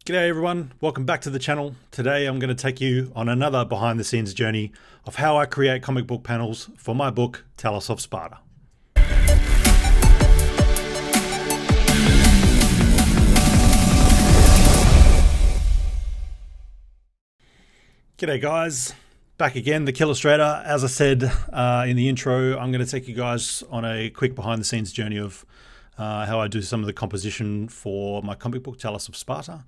G'day everyone, welcome back to the channel. Today I'm going to take you on another behind the scenes journey of how I create comic book panels for my book, Talos of Sparta. G'day guys, back again, the Killustrator. As I said in the intro, I'm going to take you guys on a quick behind the scenes journey of how I do some of the composition for my comic book, Talos of Sparta.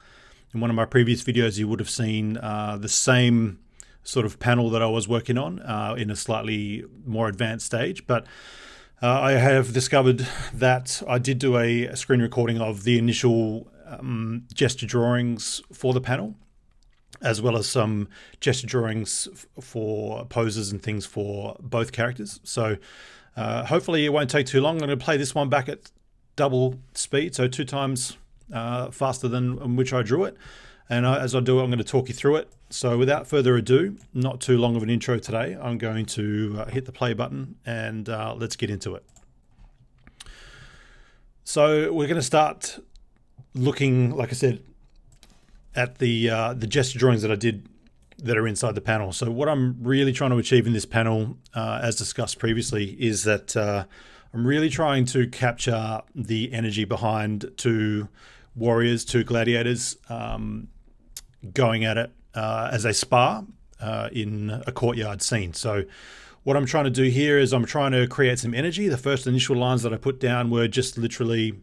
In one of my previous videos, you would have seen the same sort of panel that I was working on in a slightly more advanced stage, but I have discovered that I did do a screen recording of the initial gesture drawings for the panel, as well as some gesture drawings for poses and things for both characters. So hopefully it won't take too long. I'm going to play this one back at double speed, so 2 times faster than in which I drew it, and as I do it, I'm going to talk you through it. So without further ado, not too long of an intro today, I'm going to hit the play button and let's get into it. So we're going to start looking, like I said, at the gesture drawings that I did that are inside the panel. So what I'm really trying to achieve in this panel, as discussed previously, is that I'm really trying to capture the energy behind 2 warriors, 2 gladiators going at it as they spar in a courtyard scene. So what I'm trying to do here is I'm trying to create some energy. The first initial lines that I put down were just literally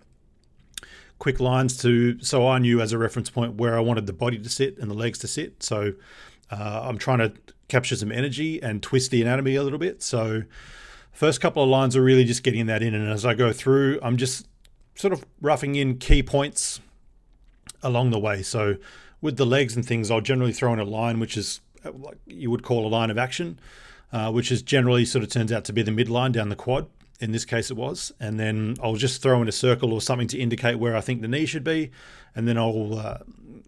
quick lines so I knew as a reference point where I wanted the body to sit and the legs to sit. So I'm trying to capture some energy and twist the anatomy a little bit. So first couple of lines are really just getting that in, and as I go through, I'm just sort of roughing in key points along the way. So with the legs and things, I'll generally throw in a line which is like you would call a line of action, which is generally sort of turns out to be the midline down the quad. In this case it was, and then I'll just throw in a circle or something to indicate where I think the knee should be, and then I'll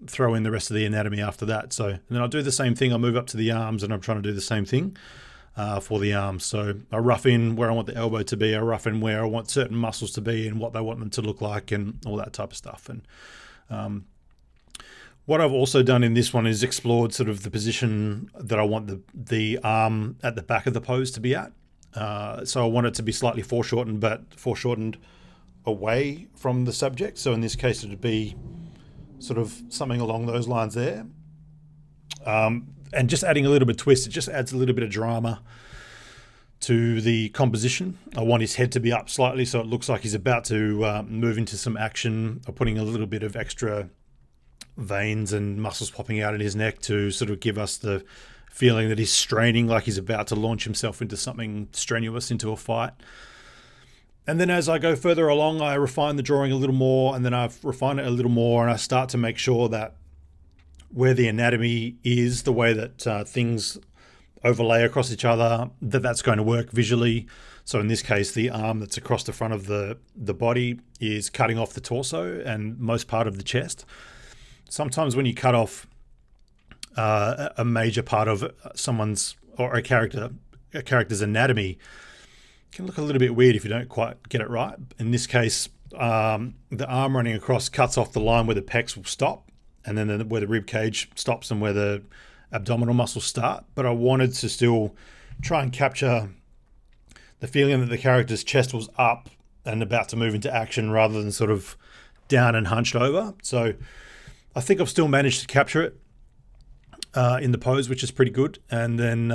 throw in the rest of the anatomy after that. So and then I'll do the same thing. I'll move up to the arms, and I'm trying to do the same thing for the arms. So I rough in where I want the elbow to be, I rough in where I want certain muscles to be and what they want them to look like and all that type of stuff. And what I've also done in this one is explored sort of the position that I want the arm at the back of the pose to be at. So I want it to be slightly foreshortened, but foreshortened away from the subject. So in this case, it would be sort of something along those lines there. And just adding a little bit of twist, it just adds a little bit of drama to the composition. I want his head to be up slightly so it looks like he's about to move into some action, or putting a little bit of extra veins and muscles popping out in his neck to sort of give us the feeling that he's straining, like he's about to launch himself into something strenuous, into a fight. And then as I go further along, I refine the drawing a little more, and then I refine it a little more, and I start to make sure that where the anatomy is, the way that things overlay across each other, that's going to work visually. So in this case, the arm that's across the front of the body is cutting off the torso and most part of the chest. Sometimes when you cut off a major part of someone's or a character's anatomy, it can look a little bit weird if you don't quite get it right. In this case, the arm running across cuts off the line where the pecs will stop, and then where the rib cage stops and where the abdominal muscles start. But I wanted to still try and capture the feeling that the character's chest was up and about to move into action rather than sort of down and hunched over. So I think I've still managed to capture it in the pose, which is pretty good. And then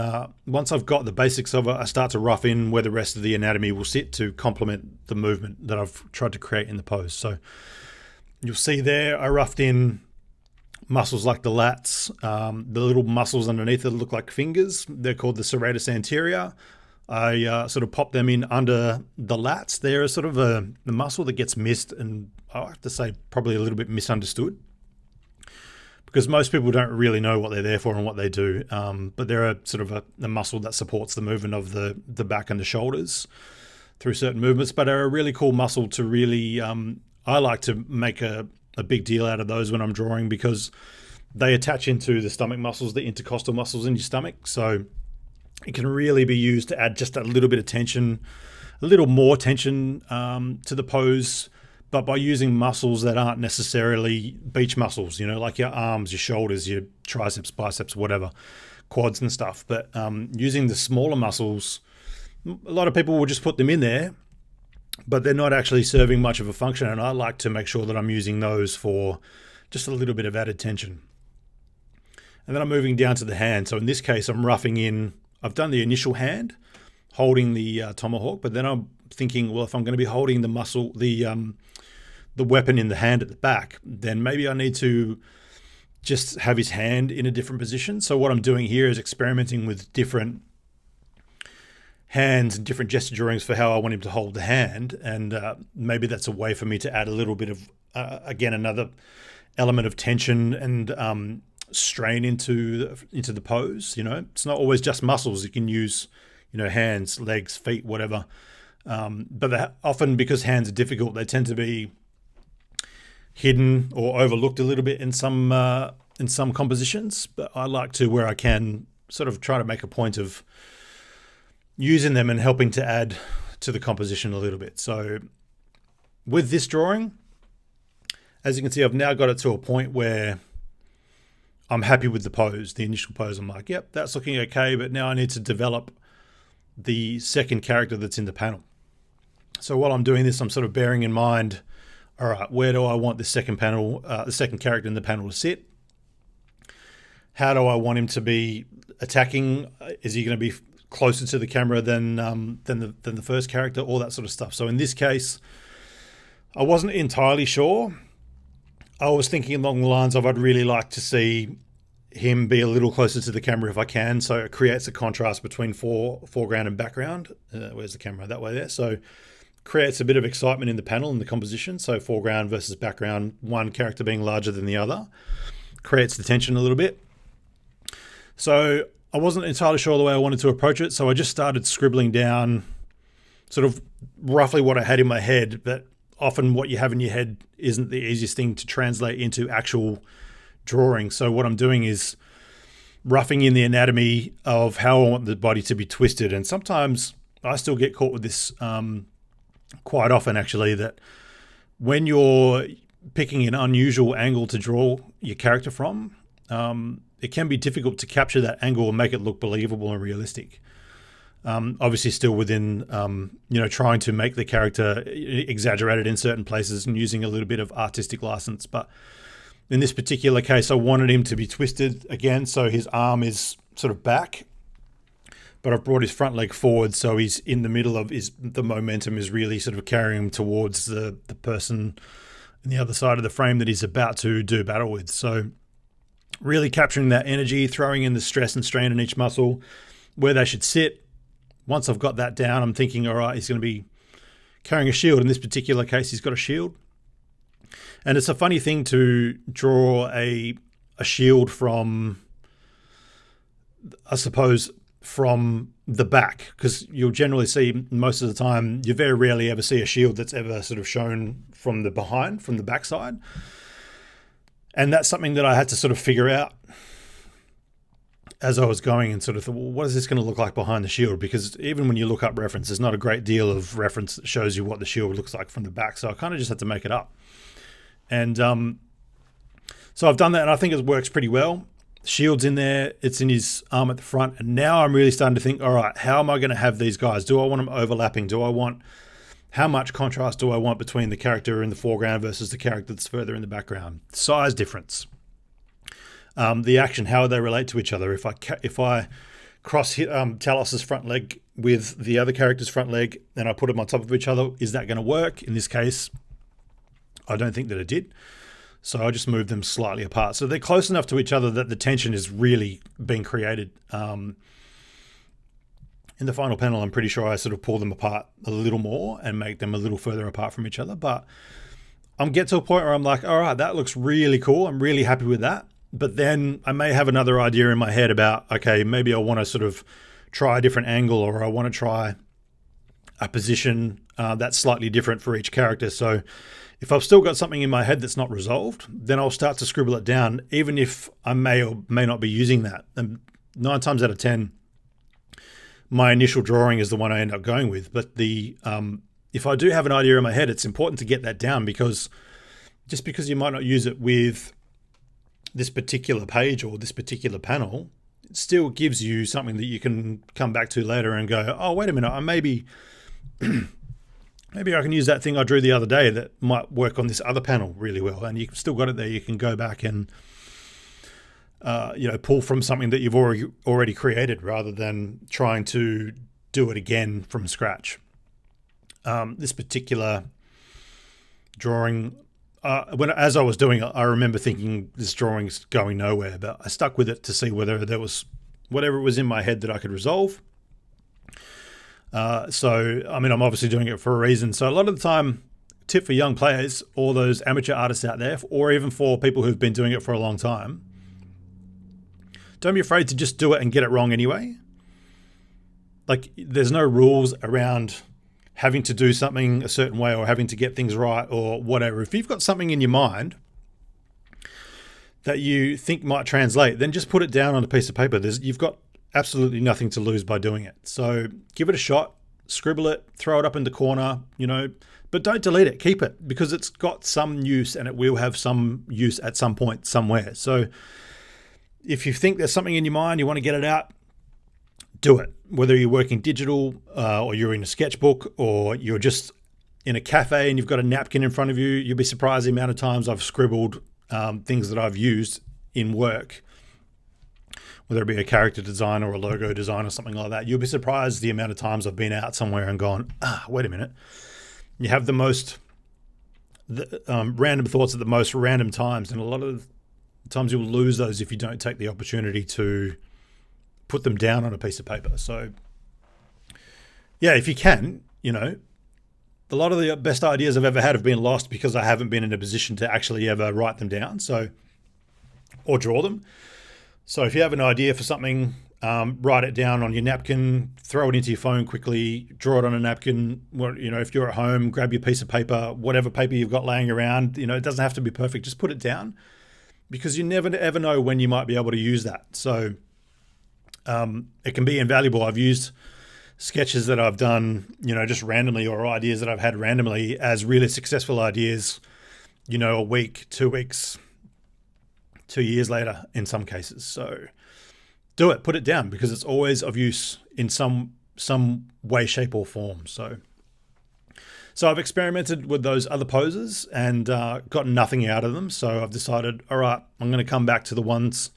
once I've got the basics of it, I start to rough in where the rest of the anatomy will sit to complement the movement that I've tried to create in the pose. So you'll see there, I roughed in muscles like the lats, the little muscles underneath that look like fingers. They're called the serratus anterior. I sort of pop them in under the lats. They're sort of the muscle that gets missed, and I have to say probably a little bit misunderstood, because most people don't really know what they're there for and what they do. But they're a sort of a muscle that supports the movement of the back and the shoulders through certain movements, but are a really cool muscle to really, I like to make a big deal out of those when I'm drawing, because they attach into the stomach muscles, the intercostal muscles in your stomach. So it can really be used to add just a little bit of tension, a little more tension to the pose, but by using muscles that aren't necessarily beach muscles, you know, like your arms, your shoulders, your triceps, biceps, whatever, quads and stuff. But using the smaller muscles, a lot of people will just put them in there, but they're not actually serving much of a function. And I like to make sure that I'm using those for just a little bit of added tension. And then I'm moving down to the hand. So in this case, I'm roughing in. I've done the initial hand, holding the tomahawk, but then I'm thinking, well, if I'm going to be holding the muscle, the weapon in the hand at the back, then maybe I need to just have his hand in a different position. So what I'm doing here is experimenting with different hands and different gesture drawings for how I want him to hold the hand. And maybe that's a way for me to add a little bit of, again, another element of tension and strain into the pose. You know, it's not always just muscles. You can use, you know, hands, legs, feet, whatever. But often, because hands are difficult, they tend to be hidden or overlooked a little bit in some compositions. But I like to, where I can, sort of try to make a point of using them and helping to add to the composition a little bit. So with this drawing, as you can see, I've now got it to a point where I'm happy with the pose, the initial pose. I'm like, yep, that's looking okay, but now I need to develop the second character that's in the panel. So while I'm doing this, I'm sort of bearing in mind, all right, where do I want the second character in the panel to sit? How do I want him to be attacking? Is he going to be closer to the camera than the first character? All that sort of stuff. So in this case, I wasn't entirely sure. I was thinking along the lines of, I'd really like to see him be a little closer to the camera if I can. So it creates a contrast between foreground and background. Where's the camera? That way there. So creates a bit of excitement in the panel and the composition. So foreground versus background, one character being larger than the other, creates the tension a little bit. So I wasn't entirely sure the way I wanted to approach it. So I just started scribbling down sort of roughly what I had in my head. But often what you have in your head isn't the easiest thing to translate into actual drawing. So what I'm doing is roughing in the anatomy of how I want the body to be twisted. And sometimes I still get caught with this quite often, actually, that when you're picking an unusual angle to draw your character from, it can be difficult to capture that angle and make it look believable and realistic. Obviously still within, trying to make the character exaggerated in certain places and using a little bit of artistic license. But in this particular case, I wanted him to be twisted again, so his arm is sort of back, but I've brought his front leg forward, so he's in the middle of the momentum is really sort of carrying him towards the person on the other side of the frame that he's about to do battle with. So really capturing that energy, throwing in the stress and strain in each muscle, where they should sit. Once I've got that down, I'm thinking, all right, he's going to be carrying a shield. In this particular case, he's got a shield. And it's a funny thing to draw a shield from, I suppose, from the back, because you'll generally see most of the time, you very rarely ever see a shield that's ever sort of shown from the behind, from the backside. And that's something that I had to sort of figure out as I was going, and sort of thought, well, what is this going to look like behind the shield? Because even when you look up reference, there's not a great deal of reference that shows you what the shield looks like from the back. So I kind of just had to make it up. And so I've done that, and I think it works pretty well. Shield's in there, it's in his arm at the front, and now I'm really starting to think, all right, how am I going to have these guys? Do I want them overlapping? How much contrast do I want between the character in the foreground versus the character that's further in the background? Size difference. The action, how they relate to each other. If I cross Talos's front leg with the other character's front leg and I put them on top of each other, is that going to work? In this case, I don't think that it did. So I just moved them slightly apart. So they're close enough to each other that the tension is really being created. In the final panel, I'm pretty sure I sort of pull them apart a little more and make them a little further apart from each other. But I'm get to a point where I'm like, all right, that looks really cool. I'm really happy with that. But then I may have another idea in my head about, okay, maybe I want to sort of try a different angle, or I want to try a position that's slightly different for each character. So if I've still got something in my head that's not resolved, then I'll start to scribble it down, even if I may or may not be using that. And 9 times out of 10, my initial drawing is the one I end up going with. But the if I do have an idea in my head, it's important to get that down, because just because you might not use it with this particular page or this particular panel, it still gives you something that you can come back to later and go, oh, wait a minute, maybe I can use that thing I drew the other day that might work on this other panel really well. And you've still got it there. You can go back and pull from something that you've already created, rather than trying to do it again from scratch. This particular drawing, as I was doing it, I remember thinking this drawing's going nowhere, but I stuck with it to see whether there was whatever was in my head that I could resolve. I'm obviously doing it for a reason. So a lot of the time, tip for young players or those amateur artists out there, or even for people who've been doing it for a long time, don't be afraid to just do it and get it wrong anyway. Like, there's no rules around having to do something a certain way or having to get things right or whatever. If you've got something in your mind that you think might translate, then just put it down on a piece of paper. You've got absolutely nothing to lose by doing it. So give it a shot, scribble it, throw it up in the corner, but don't delete it. Keep it, because it's got some use and it will have some use at some point somewhere. So if you think there's something in your mind, you want to get it out, do it. Whether you're working digital or you're in a sketchbook or you're just in a cafe and you've got a napkin in front of you, you'll be surprised the amount of times I've scribbled things that I've used in work, whether it be a character design or a logo design or something like that. You'll be surprised the amount of times I've been out somewhere and gone, wait a minute. You have the most random thoughts at the most random times, and a lot of times you'll lose those if you don't take the opportunity to put them down on a piece of paper. So yeah, if you can, a lot of the best ideas I've ever had have been lost because I haven't been in a position to actually ever write them down, or draw them. So if you have an idea for something, write it down on your napkin, throw it into your phone quickly, draw it on a napkin. If you're at home, grab your piece of paper, whatever paper you've got laying around. It doesn't have to be perfect. Just put it down, because you never ever know when you might be able to use that. So it can be invaluable. I've used sketches that I've done, just randomly, or ideas that I've had randomly as really successful ideas, a week, 2 weeks, 2 years later in some cases. So do it, put it down, because it's always of use in some way, shape or form. So I've experimented with those other poses and got nothing out of them. So I've decided, all right, I'm going to come back to the ones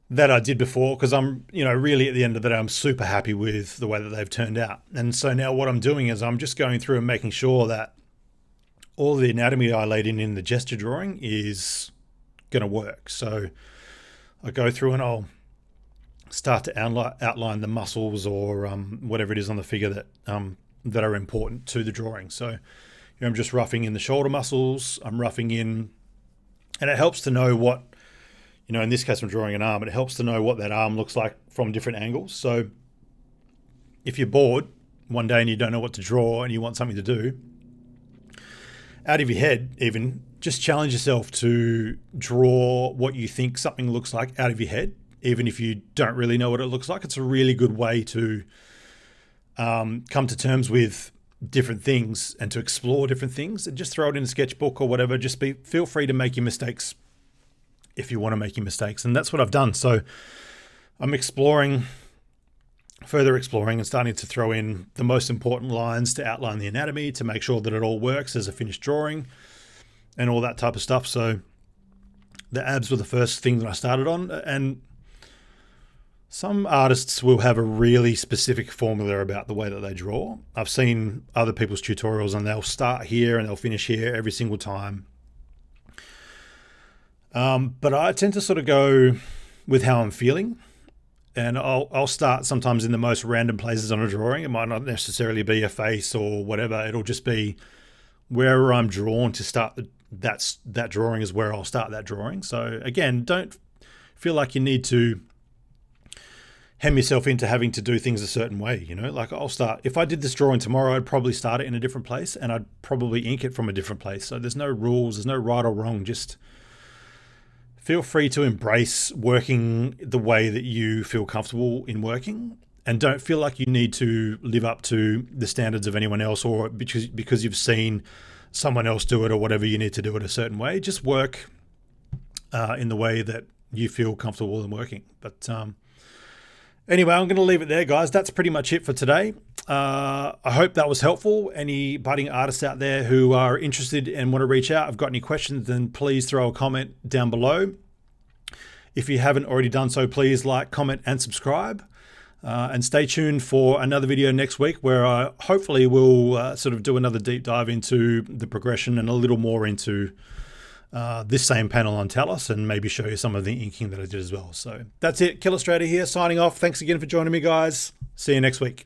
that I did before, because I'm, really at the end of the day, I'm super happy with the way that they've turned out. And so now what I'm doing is I'm just going through and making sure that all the anatomy I laid in the gesture drawing is going to work. So I go through and I'll start to outline the muscles or whatever it is on the figure that are important to the drawing. So I'm just roughing in the shoulder muscles, I'm roughing in, and it helps to know what, in this case I'm drawing an arm, it helps to know what that arm looks like from different angles. So if you're bored one day and you don't know what to draw and you want something to do, out of your head even, just challenge yourself to draw what you think something looks like out of your head, even if you don't really know what it looks like. It's a really good way to come to terms with different things and to explore different things, and just throw it in a sketchbook or whatever. Feel free to make your mistakes if you want to make your mistakes. And that's what I've done. So I'm further exploring and starting to throw in the most important lines to outline the anatomy, to make sure that it all works as a finished drawing and all that type of stuff. So the abs were the first thing that I started on, and some artists will have a really specific formula about the way that they draw. I've seen other people's tutorials and they'll start here and they'll finish here every single time. But I tend to sort of go with how I'm feeling, and I'll start sometimes in the most random places on a drawing. It might not necessarily be a face or whatever. It'll just be wherever I'm drawn to start. That drawing is where I'll start that drawing. So again, don't feel like you need to hem yourself into having to do things a certain way. Like I'll start, if I did this drawing tomorrow, I'd probably start it in a different place and I'd probably ink it from a different place. So there's no rules, there's no right or wrong. Just feel free to embrace working the way that you feel comfortable in working, and don't feel like you need to live up to the standards of anyone else, or because you've seen someone else do it or whatever, you need to do it a certain way. Just work in the way that you feel comfortable in working. But anyway, I'm going to leave it there, guys. That's pretty much it for today. I hope that was helpful. Any budding artists out there who are interested and want to reach out, I've got any questions, then please throw a comment down below. If you haven't already done so, please like, comment, and subscribe. And stay tuned for another video next week where I hopefully will sort of do another deep dive into the progression and a little more into this same panel on Talos, and maybe show you some of the inking that I did as well. So that's it. Killustrator here, signing off. Thanks again for joining me, guys. See you next week.